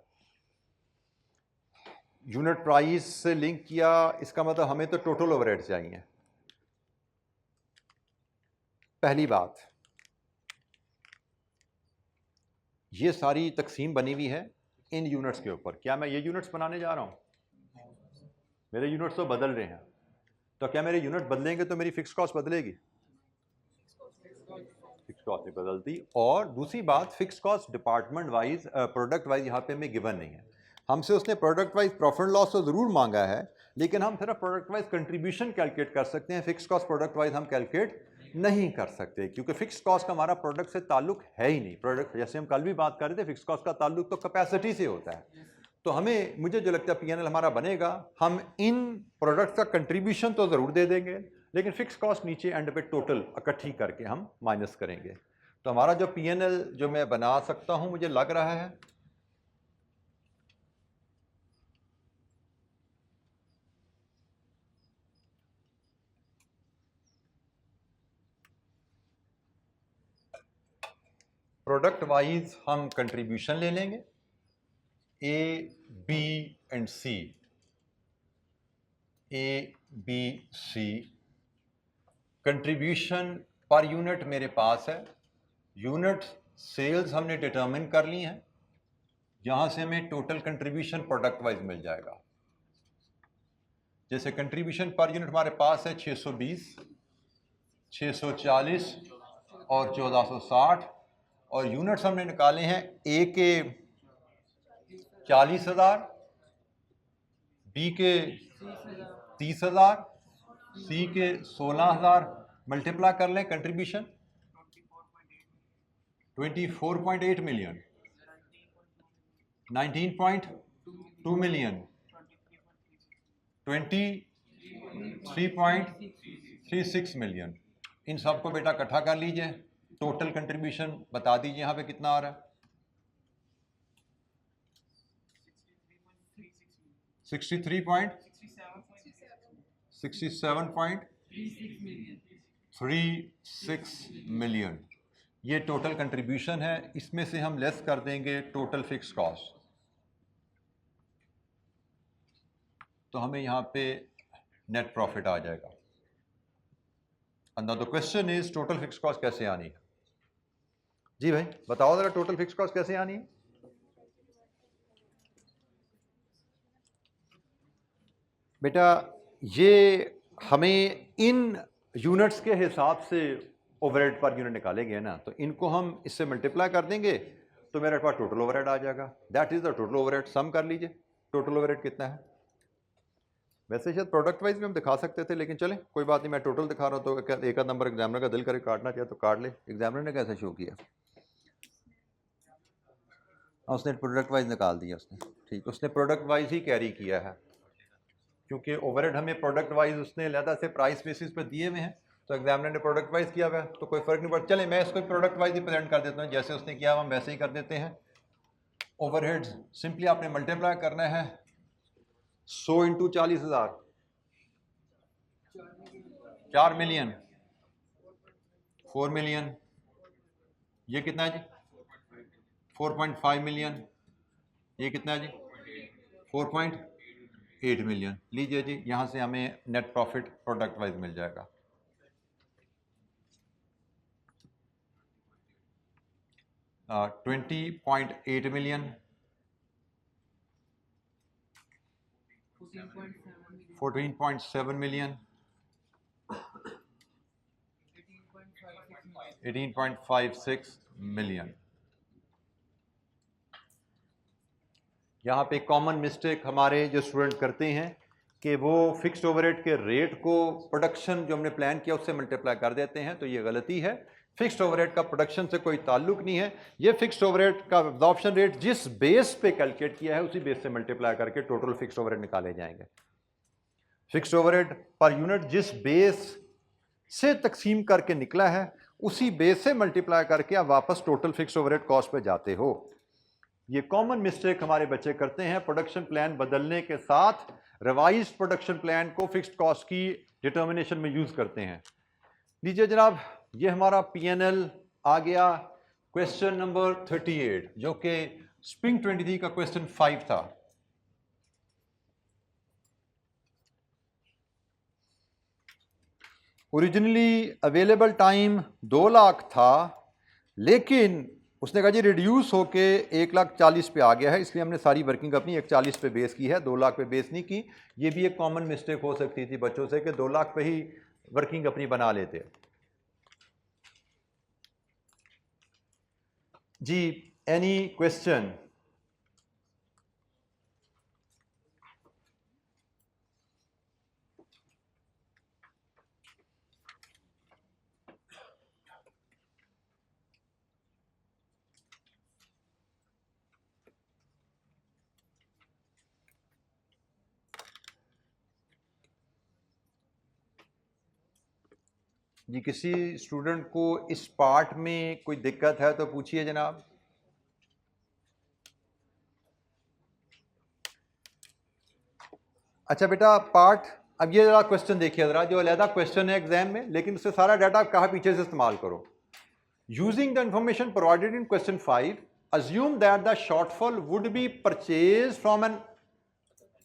यूनिट प्राइस से लिंक किया, इसका मतलब हमें तो टोटल ओवरहेड चाहिए। पहली बात, ये सारी तकसीम बनी हुई है इन यूनिट्स के ऊपर। क्या मैं ये यूनिट्स बनाने जा रहा हूँ? मेरे यूनिट्स तो बदल रहे हैं, तो क्या मेरे यूनिट बदलेंगे तो मेरी फिक्स कॉस्ट बदलेगी? फिक्स कॉस्ट नहीं बदलती। और दूसरी बात, fix cost department wise product wise यहाँ पे हमें गिवन नहीं है। हमसे उसने product wise profit and loss तो ज़रूर मांगा है, लेकिन हम सिर्फ प्रोडक्ट वाइज कंट्रीब्यूशन कैलकुलेट कर सकते हैं, फिक्स कॉस्ट प्रोडक्ट वाइज हम कैलकुलेट नहीं कर सकते, क्योंकि फिक्स कॉस्ट का हमारा प्रोडक्ट से ताल्लुक है ही नहीं। प्रोडक्ट जैसे हम कल भी बात कर रहे थे, फिक्स कॉस्ट का ताल्लुक तो कैपेसिटी से होता है। तो हमें, मुझे जो लगता है पीएनएल हमारा बनेगा, हम इन प्रोडक्ट का कंट्रीब्यूशन तो ज़रूर दे देंगे, लेकिन फिक्स कॉस्ट नीचे एंड पे टोटल इकट्ठी करके हम माइनस करेंगे। तो हमारा जो पीएनएल जो मैं बना सकता हूं, मुझे लग रहा है प्रोडक्ट वाइज हम कंट्रीब्यूशन ले लेंगे, A B and C, A B C. Contribution per unit मेरे पास है, यूनिट सेल्स हमने डिटरमिन कर ली हैं, यहां से हमें टोटल कंट्रीब्यूशन प्रोडक्ट वाइज मिल जाएगा। जैसे कंट्रीब्यूशन पर यूनिट हमारे पास है 620, 640 और 1460, और यूनिट्स हमने निकाले हैं, ए के 40,000, बी के 30,000, सी के 16,000, मल्टीप्लाई कर लें कंट्रीब्यूशन 24.8 मिलियन, 19.2 मिलियन, 23.36 मिलियन। इन सबको बेटा इकट्ठा कर लीजिए, टोटल कंट्रीब्यूशन बता दीजिए यहाँ पे कितना आ रहा है। 67.36 मिलियन, ये टोटल कंट्रीब्यूशन है। इसमें से हम लेस कर देंगे टोटल फिक्स कॉस्ट, तो हमें यहाँ पे नेट प्रॉफिट आ जाएगा। The question is total fix cost कैसे आनी है? जी भाई बताओ जरा, टोटल फिक्स कॉस्ट कैसे आनी है? बेटा ये हमें इन यूनिट्स के हिसाब से ओवरहेड पर यूनिट निकाले गए ना, तो इनको हम इससे मल्टीप्लाई कर देंगे तो मेरे पास टोटल ओवरहेड आ जाएगा। That is the total overhead. Sum कर लीजिए टोटल ओवरहेड कितना है। वैसे शायद प्रोडक्ट वाइज भी हम दिखा सकते थे, लेकिन चले कोई बात नहीं, मैं टोटल दिखा रहा हूँ, तो एक आध नंबर एग्जामिनर का दिल करे काटना चाहे तो काट ले। एग्जामिनर ने कैसे शो किया? उसने प्रोडक्ट वाइज निकाल दिया उसने, ठीक, उसने प्रोडक्ट वाइज ही कैरी किया है, क्योंकि ओवरहेड हमें प्रोडक्ट वाइज उसने अलहदा से प्राइस बेसिस पे दिए हुए हैं, तो एग्जामिनर ने प्रोडक्ट वाइज किया हुआ है, तो कोई फर्क नहीं पड़ता। चले मैं इसको प्रोडक्ट वाइज ही प्रेजेंट कर देता हूँ, जैसे उसने किया हम वैसे ही कर देते हैं। ओवरहेड्स सिंपली आपने मल्टीप्लाई करना है 100 इंटू 40,000, 4 मिलियन, 4 मिलियन, ये कितना है जी? 4.5 मिलियन, ये कितना है जी? 4.8 मिलियन। लीजिए जी, यहाँ से हमें नेट प्रॉफिट प्रोडक्ट वाइज मिल जाएगा। 20.8 मिलियन, 14.7 मिलियन, 18.56 मिलियन। यहाँ पे कॉमन मिस्टेक हमारे जो स्टूडेंट करते हैं कि वो फिक्स्ड ओवरहेड के रेट को प्रोडक्शन जो हमने प्लान किया उससे मल्टीप्लाई कर देते हैं, तो ये गलती है। फिक्स्ड ओवरहेड का प्रोडक्शन से कोई ताल्लुक नहीं है। ये फिक्स्ड ओवरहेड का एब्जॉर्प्शन रेट जिस बेस पे कैलकुलेट किया है उसी बेस से मल्टीप्लाई करके टोटल फिक्स्ड ओवरहेड निकाले जाएंगे। फिक्स्ड ओवरहेड पर यूनिट जिस बेस से तकसीम करके निकला है उसी बेस से मल्टीप्लाई करके आप वापस टोटल फिक्स्ड ओवरहेड कॉस्ट पे जाते हो। ये कॉमन मिस्टेक हमारे बच्चे करते हैं, प्रोडक्शन प्लान बदलने के साथ रिवाइज्ड प्रोडक्शन प्लान को फिक्स्ड कॉस्ट की डिटर्मिनेशन में यूज करते हैं। लीजिए जनाब, ये हमारा पीएनएल आ गया। क्वेश्चन नंबर 38 जो कि स्प्रिंग 23 का क्वेश्चन 5 था। ओरिजिनली अवेलेबल टाइम 2 लाख था, लेकिन उसने कहा जी रिड्यूस होके 1,40,000 पे आ गया है, इसलिए हमने सारी वर्किंग अपनी 1,40,000 पे बेस की है, 2 लाख पे बेस नहीं की। ये भी एक कॉमन मिस्टेक हो सकती थी बच्चों से कि 2 लाख पे ही वर्किंग अपनी बना लेते। जी एनी क्वेश्चन? जी किसी स्टूडेंट को इस पार्ट में कोई दिक्कत है तो पूछिए जनाब। अच्छा बेटा पार्ट, अब ये जरा क्वेश्चन देखिए जरा, जो अलहदा क्वेश्चन है एग्जाम में, लेकिन उससे सारा डाटा कहा पीछे से इस्तेमाल करो। Using the information provided in question 5, assume that the shortfall would be purchased from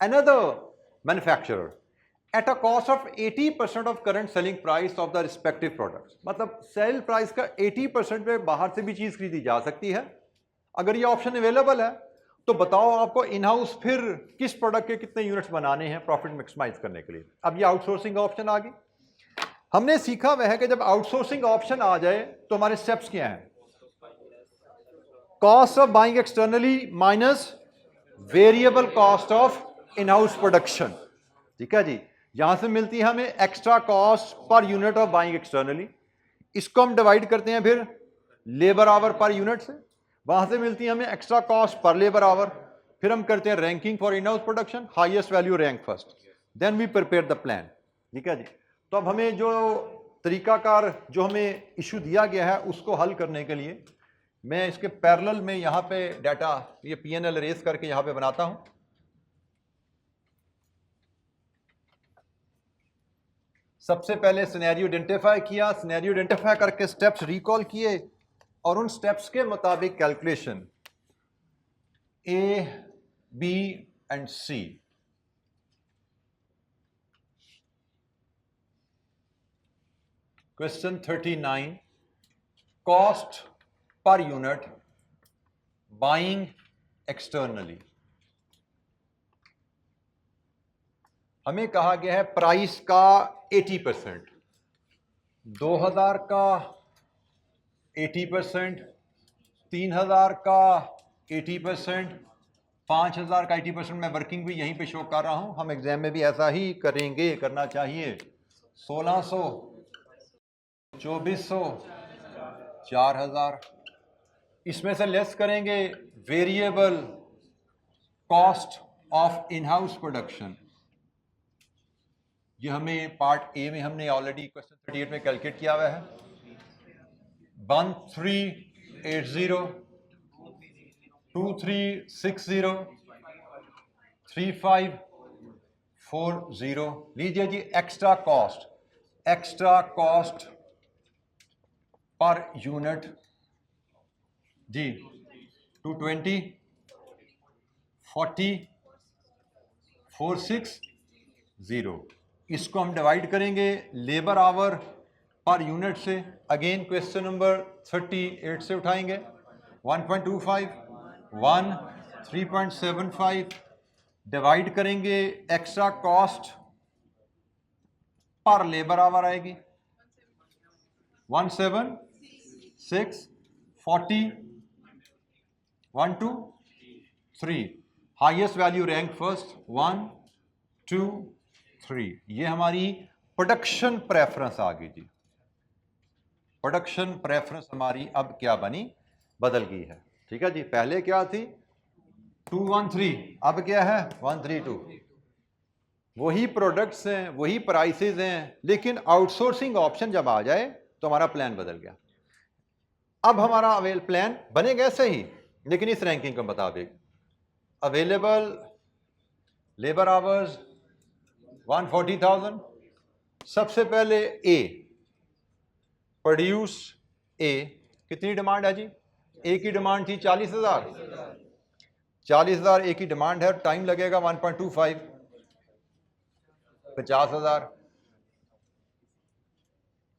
another manufacturer at a cost of 80% of current selling price of the respective products। मतलब सेल प्राइस का 80% पे बाहर से भी चीज खरीदी जा सकती है। अगर ये ऑप्शन अवेलेबल है तो बताओ आपको इन हाउस फिर किस प्रोडक्ट के कितने यूनिट्स बनाने हैं प्रॉफिट मैक्सिमाइज करने के लिए। अब ये आउटसोर्सिंग ऑप्शन आ गई। हमने सीखा वह है कि जब आउटसोर्सिंग ऑप्शन आ जाए तो हमारे स्टेप्स क्या हैं? Cost of buying externally minus variable cost of in house production. ठीक है जी, यहां से मिलती है हमें extra cost per unit of buying externally. इसको हम डिवाइड करते हैं फिर लेबर आवर पर यूनिट से, वहां से मिलती है हमें extra cost per labour hour. फिर हम करते हैं ranking for in house production, highest value rank first, then we prepare the plan. ठीक है जी, तो अब हमें जो तरीकाकार जो हमें इशू दिया गया है उसको हल करने के लिए मैं इसके पैरेलल में यहाँ पे डाटा ये PNL रेस करके यहाँ पे बनाता हूँ। सबसे पहले सिनेरियो आइडेंटिफाई किया, सिनेरियो आइडेंटिफाई करके स्टेप्स रिकॉल किए और उन स्टेप्स के मुताबिक calculation A, B and C। Question 39, cost per unit buying externally. हमें कहा गया है प्राइस का 80%, 2000 का 80%, 3000 का 80%, 5000 का 80%। मैं वर्किंग भी यहीं पे शो कर रहा हूं, हम एग्जाम में भी ऐसा ही करेंगे, करना चाहिए। 1600, 2400, 4000। इसमें से लेस करेंगे variable cost of in house production. ये हमें पार्ट ए में हमने ऑलरेडी क्वेश्चन 38 में कैलकुलेट किया हुआ है। 1380, 2360, 3540। लीजिए जी एक्स्ट्रा कॉस्ट पर यूनिट जी 220, 40, 460। इसको हम डिवाइड करेंगे लेबर आवर पर यूनिट से। अगेन क्वेश्चन नंबर 38 से उठाएंगे। 1.25, 1, 3.75 डिवाइड करेंगे extra cost per labour our आएगी 176, 40, 1, 2, 3। Highest value rank first 1, 2, 3। ये हमारी प्रोडक्शन प्रेफरेंस आ गई जी। प्रोडक्शन प्रेफरेंस हमारी अब क्या बनी, बदल गई है। ठीक है जी, पहले क्या थी 213, अब क्या है 132। वही प्रोडक्ट्स हैं, वही प्राइसेस हैं, लेकिन आउटसोर्सिंग ऑप्शन जब आ जाए तो हमारा प्लान बदल गया। अब हमारा प्लान बनेगा ऐसे ही, लेकिन इस रैंकिंग के मुताबिक। Available labour hours 140,000। सबसे पहले ए प्रोड्यूस, ए कितनी डिमांड है जी? ए की डिमांड थी 40,000, 40,000 ए की डिमांड है। टाइम लगेगा 1.25, 50,000।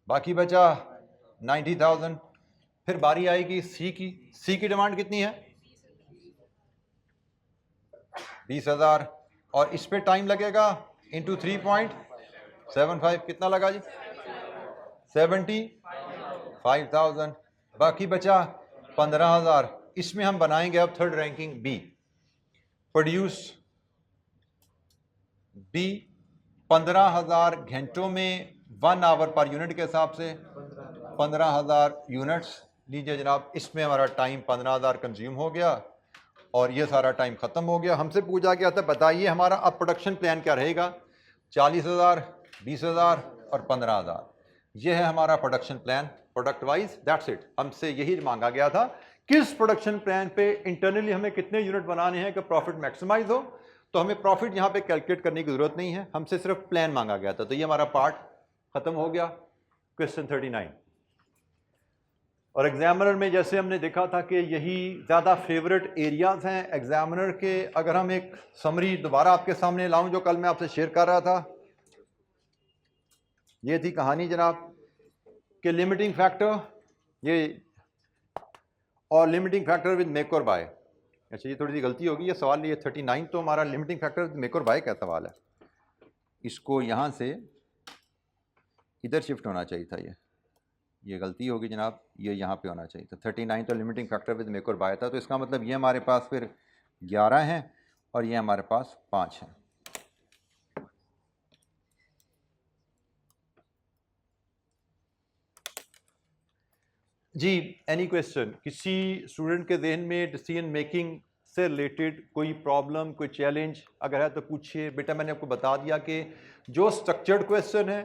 बाकी बचा 90,000। फिर बारी आएगी सी की। सी की डिमांड कितनी है? 20,000 और इस पे टाइम लगेगा इंटू 3.75, कितना लगा जी? 75,000। बाकी बचा 15,000। इसमें हम बनाएंगे अब third ranking B, produce B. 15,000 घंटों में 1 आवर पर यूनिट के हिसाब से 15,000 यूनिट्स। लीजिए जनाब, इसमें हमारा टाइम 15,000 कंज्यूम हो गया और ये सारा टाइम ख़त्म हो गया। हमसे पूछा गया था बताइए हमारा अब प्रोडक्शन प्लान क्या रहेगा? 40,000, 20,000 और 15,000। ये है हमारा production plan product wise, that's it. हमसे यही मांगा गया था, किस प्रोडक्शन प्लान पे इंटरनली हमें कितने यूनिट बनाने हैं कि प्रॉफिट मैक्सिमाइज हो। तो हमें प्रॉफिट यहाँ पे कैलकुलेट करने की ज़रूरत नहीं है, हमसे सिर्फ प्लान मांगा गया था। तो ये हमारा पार्ट ख़त्म हो गया। क्वेश्चन 39 और एग्जामिनर में जैसे हमने देखा था कि यही ज़्यादा फेवरेट एरियाज़ हैं एग्जामिनर के। अगर हम एक समरी दोबारा आपके सामने लाऊं जो कल मैं आपसे शेयर कर रहा था, ये थी कहानी जनाब कि लिमिटिंग फैक्टर ये और लिमिटिंग फैक्टर विद मेक और बाय। अच्छा ये थोड़ी सी गलती होगी, ये सवाल ये 39 तो हमारा लिमिटिंग फैक्टर विद मेक और बाय का सवाल है, इसको यहाँ से इधर शिफ्ट होना चाहिए था। ये गलती होगी जनाब, ये यहाँ पे होना चाहिए था। 39 तो लिमिटिंग फैक्टर विद मेक और बाय था, तो इसका मतलब ये हमारे पास फिर 11 हैं और ये हमारे पास 5 हैं। जी एनी क्वेश्चन, किसी स्टूडेंट के जहन में डिसीजन मेकिंग से रिलेटेड कोई प्रॉब्लम, कोई चैलेंज अगर है तो पूछिए। बेटा मैंने आपको बता दिया कि जो स्ट्रक्चर्ड क्वेश्चन है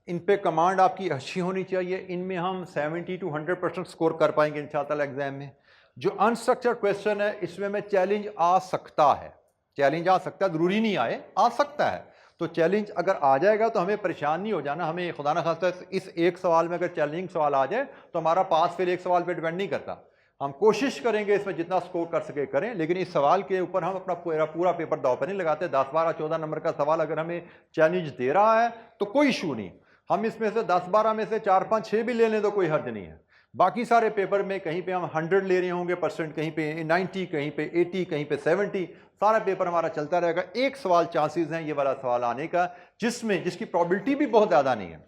इन पे कमांड आपकी अच्छी होनी चाहिए, इनमें हम 70 to 100% स्कोर कर पाएंगे इंशाअल्लाह एग्जाम में। जो अनस्ट्रक्चर्ड क्वेश्चन है इसमें में चैलेंज आ सकता है, चैलेंज आ सकता है, ज़रूरी नहीं आए, आ सकता है। तो चैलेंज अगर आ जाएगा तो हमें परेशान नहीं हो जाना। हमें खुदा न खास्ता इस एक सवाल में अगर चैलेंजिंग सवाल आ जाए तो हमारा पास फिर एक सवाल पे डिपेंड नहीं करता। हम कोशिश करेंगे इसमें जितना स्कोर कर सके करें, लेकिन इस सवाल के ऊपर हम अपना पूरा पेपर दाव पर नहीं लगाते। 10, 12, 14 नंबर का सवाल अगर हमें चैलेंज दे रहा है तो कोई इशू नहीं, हम इसमें से 10, 12 में से 4, 5, 6 भी ले लें तो कोई हर्ज नहीं है। बाकी सारे पेपर में कहीं पे हम 100 ले रहे होंगे परसेंट, कहीं पे 90, कहीं पे 80, कहीं पे 70, सारा पेपर हमारा चलता रहेगा। एक सवाल चांसेस हैं ये वाला सवाल आने का जिसकी प्रोबेबिलिटी भी बहुत ज़्यादा नहीं है।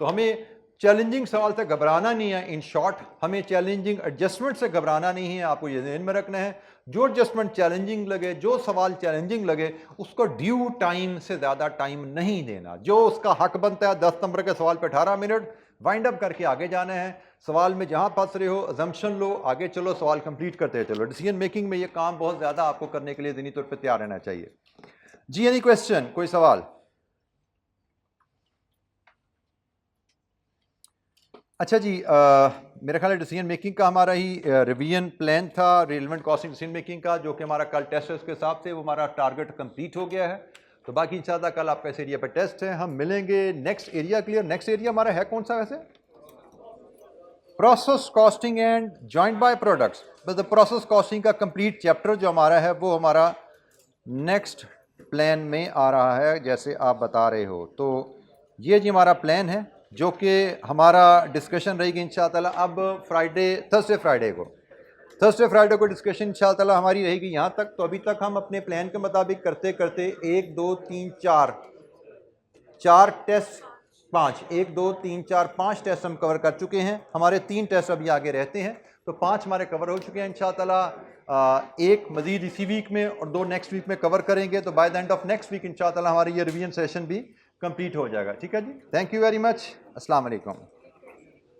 तो हमें चैलेंजिंग सवाल से घबराना नहीं है। इन शॉर्ट हमें चैलेंजिंग एडजस्टमेंट से घबराना नहीं है, आपको ये ध्यान में रखना है। जो एडजस्टमेंट चैलेंजिंग लगे, जो सवाल चैलेंजिंग लगे, उसको ड्यू टाइम से ज़्यादा टाइम नहीं देना। जो उसका हक बनता है 10 नंबर के सवाल पे 18 मिनट वाइंड अप करके आगे जाना है। सवाल में जहां फंस रहे हो अजम्पशन लो, आगे चलो, सवाल कंप्लीट करते चलो। डिसीजन मेकिंग में ये काम बहुत ज़्यादा आपको करने के लिए ज़हनी तौर पर तैयार रहना चाहिए। जी एनी क्वेश्चन, कोई सवाल? अच्छा जी, मेरा ख्याल है डिसीजन मेकिंग का हमारा ही रिवीजन प्लान था, रिलेवेंट कॉस्टिंग डिसीजन मेकिंग का, जो कि हमारा कल टेस्ट है उसके हिसाब से वो हमारा टारगेट कंप्लीट हो गया है। तो बाकी इंशाल्लाह कल आपका इस एरिया पर टेस्ट है, हम मिलेंगे। Next area clear, next area हमारा है कौन सा वैसे? Process costing and joint by products. बस प्रोसेस कॉस्टिंग का कंप्लीट चैप्टर जो हमारा है वो हमारा नेक्स्ट प्लान में आ रहा है जैसे आप बता रहे हो। तो ये जी हमारा प्लान है जो कि हमारा डिस्कशन रहेगी इंशाअल्लाह। अब थर्सडे फ्राइडे को डिस्कशन इंशाअल्लाह हमारी रहेगी यहाँ तक। तो अभी तक हम अपने प्लान के मुताबिक करते करते 1, 2, 3, 4 टेस्ट 5, 1, 2, 3, 4, 5 टेस्ट हम कवर कर चुके हैं। हमारे 3 टेस्ट अभी आगे रहते हैं, तो 5 हमारे कवर हो चुके हैं इंशाअल्लाह। एक मजीद इसी वीक में और 2 नेक्स्ट वीक में कवर करेंगे। तो by the end of next week इंशाअल्लाह हमारी ये रिवीजन सेशन भी कंप्लीट हो जाएगा। ठीक है जी, थैंक यू वेरी मच, अस्सलाम वालेकुम।